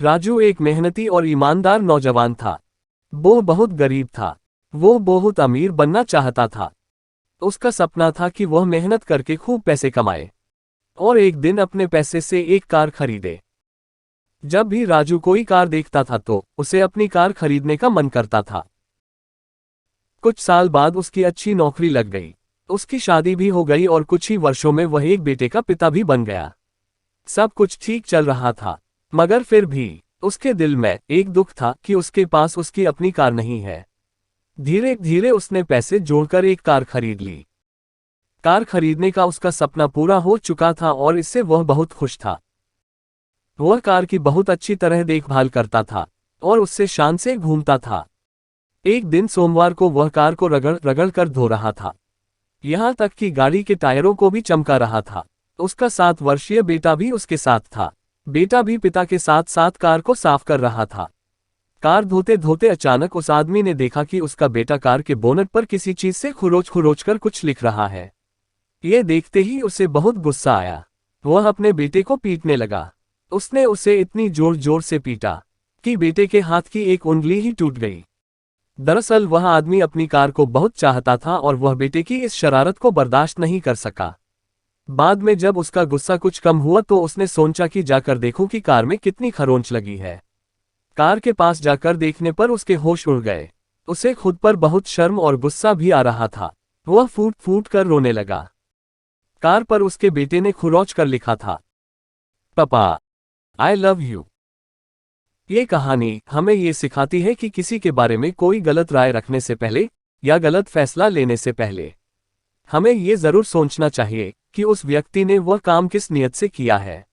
राजू एक मेहनती और ईमानदार नौजवान था। वो बहुत गरीब था। वो बहुत अमीर बनना चाहता था। उसका सपना था कि वह मेहनत करके खूब पैसे कमाए और एक दिन अपने पैसे से एक कार खरीदे। जब भी राजू कोई कार देखता था तो उसे अपनी कार खरीदने का मन करता था। कुछ साल बाद उसकी अच्छी नौकरी लग गई। उसकी शादी भी हो गई और कुछ ही वर्षों में वह एक बेटे का पिता भी बन गया। सब कुछ ठीक चल रहा था, मगर फिर भी उसके दिल में एक दुख था कि उसके पास उसकी अपनी कार नहीं है। धीरे धीरे उसने पैसे जोड़कर एक कार खरीद ली। कार खरीदने का उसका सपना पूरा हो चुका था और इससे वह बहुत खुश था। वह कार की बहुत अच्छी तरह देखभाल करता था और उससे शान से घूमता था। एक दिन सोमवार को वह कार को रगड़ रगड़ कर धो रहा था, यहाँ तक कि गाड़ी के टायरों को भी चमका रहा था। उसका 7 वर्षीय बेटा भी उसके साथ था। बेटा भी पिता के साथ साथ कार को साफ कर रहा था। कार धोते धोते अचानक उस आदमी ने देखा कि उसका बेटा कार के बोनट पर किसी चीज से खुरोच खुरोच कर कुछ लिख रहा है। ये देखते ही उसे बहुत गुस्सा आया। वह अपने बेटे को पीटने लगा। उसने उसे इतनी जोर जोर से पीटा कि बेटे के हाथ की एक उंगली ही टूट गई। दरअसल वह आदमी अपनी कार को बहुत चाहता था और वह बेटे की इस शरारत को बर्दाश्त नहीं कर सका। बाद में जब उसका गुस्सा कुछ कम हुआ तो उसने सोचा कि जाकर देखूं कि कार में कितनी खरोंच लगी है। कार के पास जाकर देखने पर उसके होश उड़ गए। उसे खुद पर बहुत शर्म और गुस्सा भी आ रहा था। वह फूट फूट कर रोने लगा। कार पर उसके बेटे ने खुरोच कर लिखा था, पापा, आई लव यू। ये कहानी हमें ये सिखाती है कि किसी के बारे में कोई गलत राय रखने से पहले या गलत फैसला लेने से पहले हमें ये जरूर सोचना चाहिए कि उस व्यक्ति ने वह काम किस नियत से किया है।